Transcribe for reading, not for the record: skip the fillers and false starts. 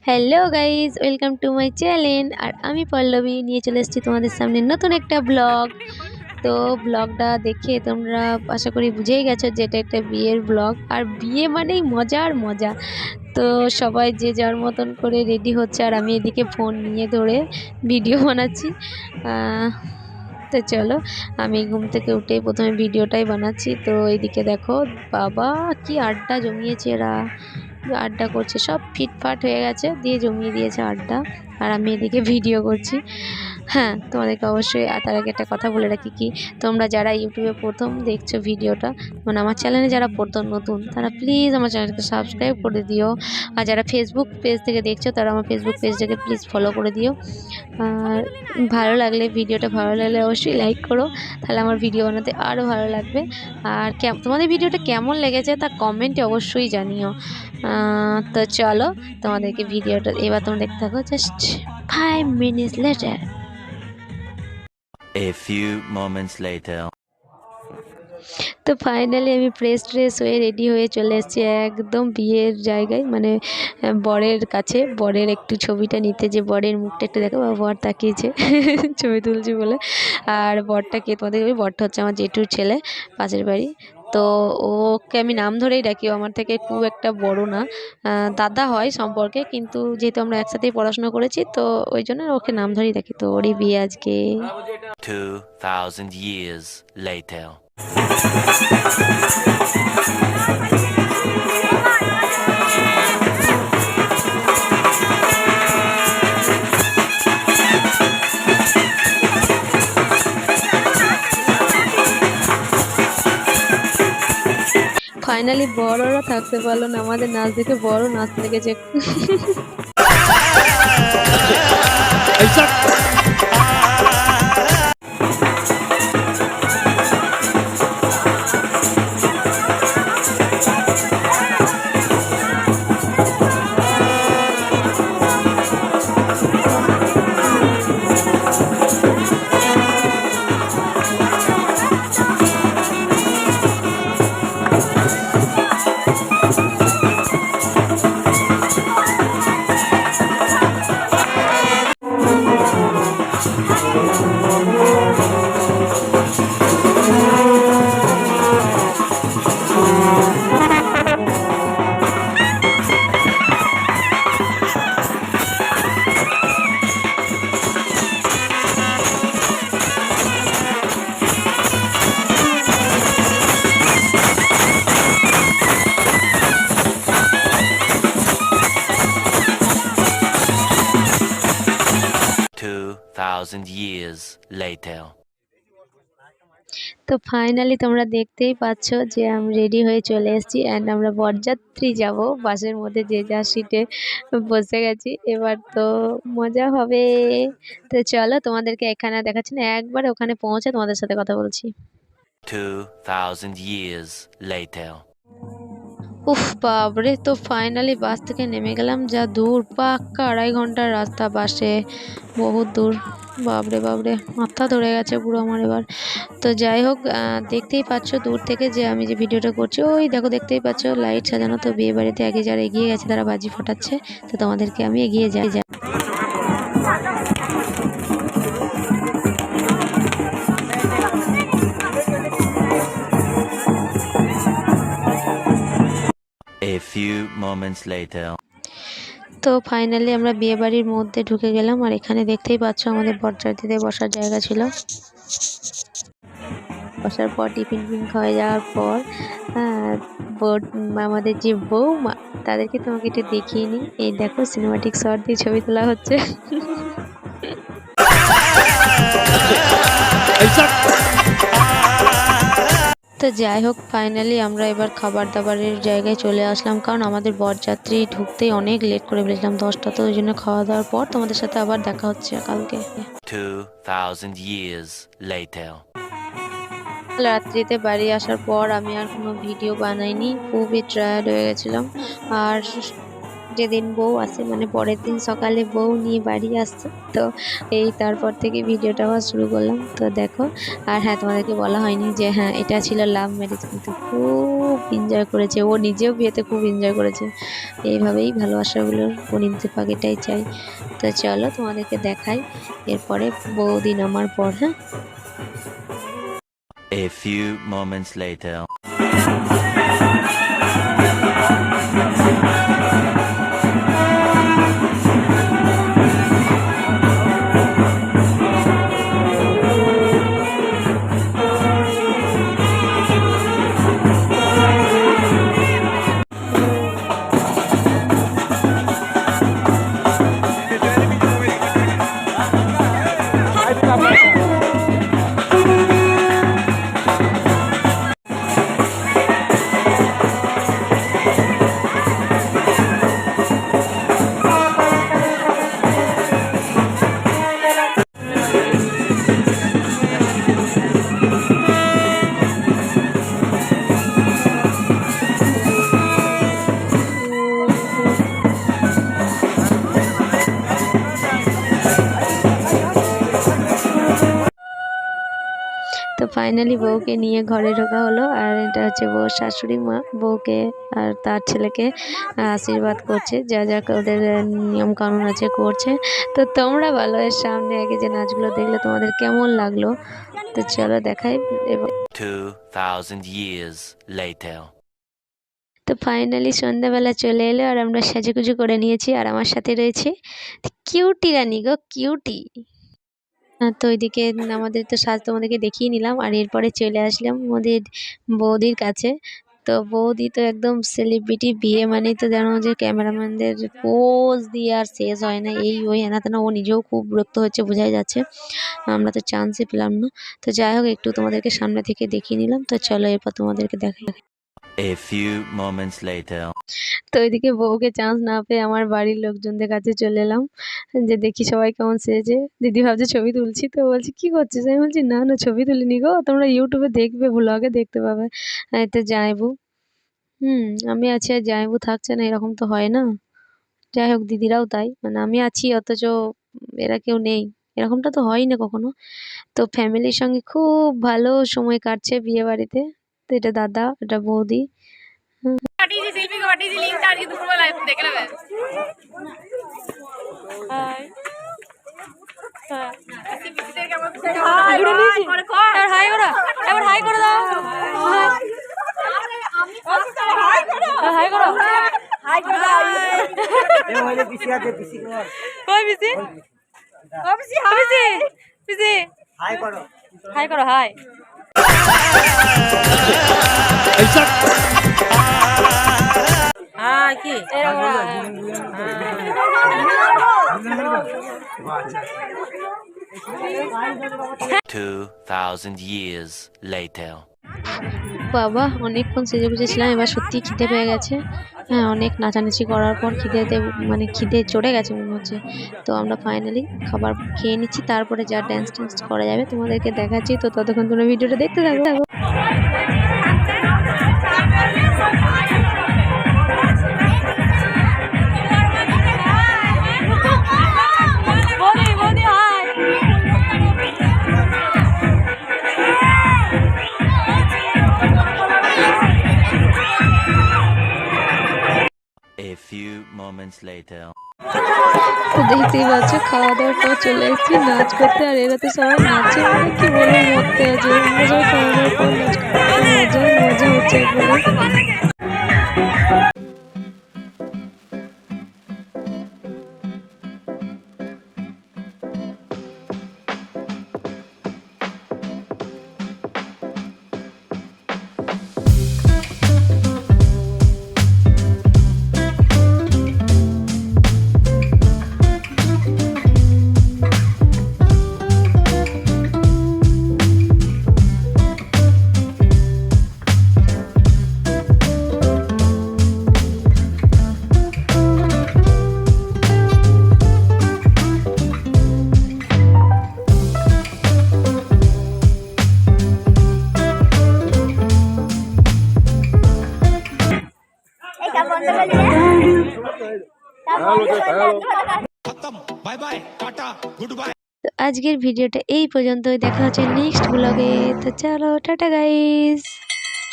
Hello guys, welcome to my channel. আর আমি পল্লবী নিয়ে চলে এসেছি তোমাদের সামনে নতুন একটা ব্লগ। তো ব্লগটা দেখে তোমরা আশা করি বুঝেই গেছো যে এটা একটা বিয়ের ব্লগ। আর বিয়ে মানেই মজার মজা। তো সবাই যে যার মতন করে রেডি হচ্ছে, আর আমি এদিকে ফোন নিয়ে ধরে ভিডিও বানাচ্ছি। আহ, তো চলো, আমি ঘুম থেকে উঠেই প্রথমে ভিডিওটাই বানাচ্ছি। তো এইদিকে দেখো, বাবা কি আড্ডা জমিয়েছে এরা, আড্ডা করছে, সব ফিটফাট হয়ে গেছে, দিয়ে জমিয়ে দিয়েছে আড্ডা। আর আমি এদিকে ভিডিও করছি। হ্যাঁ, তোমাদেরকে অবশ্যই তার আগে একটা কথা বলে রাখি, কি তোমরা যারা ইউটিউবে প্রথম দেখছো ভিডিওটা, মানে আমার চ্যানেলে যারা প্রথম নতুন, তারা প্লিজ আমার চ্যানেলকে সাবস্ক্রাইব করে দিও। আর যারা ফেসবুক পেজ থেকে দেখছো, তারা আমার ফেসবুক পেজটাকে প্লিজ ফলো করে দিও। আর ভালো লাগলে, ভিডিওটা ভালো লাগলে অবশ্যই লাইক করো, তাহলে আমার ভিডিও বানাতে আরও ভালো লাগবে। আর তোমাদের ভিডিওটা কেমন লেগেছে তা কমেন্টে অবশ্যই জানিও। তো চলো, তোমাদেরকে ভিডিওটা এবার তোমরা দেখতে থাকো, just 5 minutes later। A few moments later. তো ফাইনালি আমি ট্রেস হয়ে রেডি হয়ে চলে এসেছি একদম বিয়ের জায়গায়, মানে বরের কাছে, বরের একটু ছবিটা নিতে, যে বরের মুখটা একটু দেখো, বর তাকিয়েছে ছবি তুলছি বলে। আর বরটাকে তোমাদের বরটা হচ্ছে আমার জেঠুর ছেলে, পাশের বাড়ি। তো ওকে আমি নাম ধরেই ডাকি, ও আমার থেকে খুব একটা বড় না, দাদা হয় সম্পর্কে, কিন্তু যেহেতু আমরা একসাথেই পড়াশোনা করেছি, তো ওই জন্য ওকে নাম ধরেই ডাকি। তো ওরই বিয়ে আজকে। 2000 years later. ফাইনালি বড়রা থাকতে পারলো না, আমাদের নাচ দেখে বড় নাচতে লেগেছে একটু। Thousand years later. তো ফাইনালি তোমরা দেখতেই পাচ্ছ যে আমি রেডি হয়ে চলে এসেছি, অ্যান্ড আমরা বরযাত্রী যাব, বাসের মধ্যে যে যার সিটে বসে গেছি। এবার তো মজা হবে। তো চলো, তোমাদেরকে এখানে দেখাচ্ছি না, একবার ওখানে পৌঁছে তোমাদের সাথে কথা বলছি। 2000 years later. উফ বাবরে, তো ফাইনালি বাস থেকে নেমে গেলাম। যা দূর, পাক্কা 2.5 ঘন্টার রাস্তা বাসে, বহুত দূর। বাবরে বাবরে, মাথা ধরে গেছে পুরো আমার এবার। তো যাই হোক, দেখতেই পাচ্ছ দূর থেকে যে আমি যে ভিডিওটা করছি, ওই দেখো, দেখতেই পাচ্ছ লাইট সাজানো। তো বিয়ে বাড়িতে আগে যারা এগিয়ে গেছে তারা বাজি ফাটাচ্ছে। তো তোমাদেরকে আমি এগিয়ে যাই। A few moments later. তো ফাইনালি আমরা বিয়ে বাড়ির মধ্যে ঢুকে গেলাম, আর এখানে দেখতেই পাচ্ছ আমাদের বরযাত্রীদের বসার জায়গা ছিল। বসার পর টিফিন খাওয়া যাওয়ার পর আমাদের যে বৌমা, তাদেরকে তোমাকে একটু দেখিয়ে নিই। এই দেখো, সিনেমাটিক শট দিয়ে ছবি তোলা হচ্ছে। তো যাই হোক, ফাইনালি আমরা এবার খাবার দাবারের জায়গায় চলে আসলাম, কারণ আমাদের বরযাত্রী ঢুকতেই অনেক লেট করে ফেলেছিলাম, 10টা। তো ওই জন্য খাওয়া দাওয়ার পর তোমাদের সাথে আবার দেখা হচ্ছে কালকে। 2000 years later. রাত্রিতে বাড়ি আসার পর আমি আর কোনো ভিডিও বানাইনি, খুবই টায়ার্ড হয়ে গেছিলাম। আর যেদিন বউ আসে মানে পরের দিন সকালে বউ নিয়ে বাড়ি আসছে। তো এই তারপর থেকে ভিডিওটা আবার শুরু করলাম। তো দেখো, আর হ্যাঁ তোমাদেরকে বলা হয়নি যে হ্যাঁ এটা ছিল লাভ ম্যারেজ, কিন্তু খুব এনজয় করেছে, ও নিজেও বিয়েতে খুব এনজয় করেছে। এইভাবেই ভালোবাসাগুলোর পরিণতি পাক, এটাই চাই। তো চলো তোমাদেরকে দেখাই এরপরে বউদিন আমার পর। হ্যাঁ, A few moments later. তো ফাইনালি বউকে নিয়ে ঘরে ঢোকা হলো, আর এটা হচ্ছে বউর শাশুড়ি মা বউকে আর তার ছেলেকে আশীর্বাদ করছে, যা যা ওদের নিয়ম কানুন আছে করছে। তো তোমরা বলো, এর সামনে আগে যে নাচগুলো দেখলে তোমাদের কেমন লাগলো? তো চলো দেখাই। এবং 2,000 years later. তো ফাইনালি সন্ধ্যাবেলা চলে এলো, আর আমরা সাজুগুজু করে নিয়েছি, আর আমার সাথে রয়েছে কিউটি রানী গো, কিউটি। তো ওইদিকে আমাদের তো সাজ তোমাদেরকে দেখিয়ে নিলাম, আর এরপরে চলে আসলাম আমাদের বৌদির কাছে। তো বৌদি তো একদম সেলিব্রিটি, বিয়ে মানেই তো জানো যে ক্যামেরাম্যানদের পোজ দিয়ে আর শেষ হয় না, এই ওই হেনা তেনা। ও নিজেও খুব বিরক্ত হচ্ছে, বোঝাই যাচ্ছে। আমরা তো চান্সই পেলাম না। তো যাই হোক, একটু তোমাদেরকে সামনে থেকে দেখিয়ে নিলাম। তো চলো এরপর তোমাদেরকে দেখাই। A few moments later. তো ওইদিকে বউকে চান্স না পেয়ে আমার বাড়ির লোকজনদের কাছে চলে এলাম, যে দেখি সবাই কেমন সেজেছে। দিদি ভাবছে ছবি তুলছি, তো বলছি কি করছিস? আমি বলছি না না, ছবি তুলিনি গো, তোমরা ইউটিউবে দেখবে, ব্লগে দেখতে পাবে। তো জামাইবু, আমি আছি আর জামাইবু থাকছে না, এরকম তো হয় না। যাই হোক, দিদিরাও তাই, মানে আমি আছি অথচ এরা কেউ নেই, এরকমটা তো হয় না কখনো। তো ফ্যামিলির সঙ্গে খুব ভালো সময় কাটছে বিয়ে বাড়িতে। তো এটা দাদা, এটা বৌদি। পাঠিয়েছি শিল্পীকে পাঠিয়েছি লিঙ্কটা, আজকে দুপুরবেলা দেখে নেবে। হাই হাই করো, এবার হাই করে দাও, হাই করো, হাই করে দাও। কই পিসি? ও পিসি, পিসি, পিসি হাই করো, হাই করো, হাই। হ্যাঁ কি 2,000 years later. বাবা, অনেকক্ষণ সেজেগুজে ছিলাম, এবার সত্যি খিদে পেয়ে গেছে। হ্যাঁ, অনেক নাচানাচি করার পর মানে খিদে চড়ে গেছে মনে হচ্ছে। তো আমরা ফাইনালি খাবার খেয়ে নিচ্ছি, তারপরে যা ড্যান্স ট্যান্স করা যাবে তোমাদেরকে দেখাচ্ছি। তো ততক্ষণ তোমরা ভিডিওটা দেখতে থাকো। A few moments later. তো দেখতেই পাচ্ছ, খাওয়া দাওয়ার পর চলে এসেছি নাচ করতে, আর এরা তো সবাই নাচছে, মানে কি বলবো, মরতে আছে। আমরা সবাই খাওয়া দাওয়ার পর নাচ করতে, মজা মজা হচ্ছে একবারে। তো আজকের ভিডিওটা এই পর্যন্তই, দেখা হচ্ছে নেক্সট ব্লগে। তো চলো টাটা গাইস।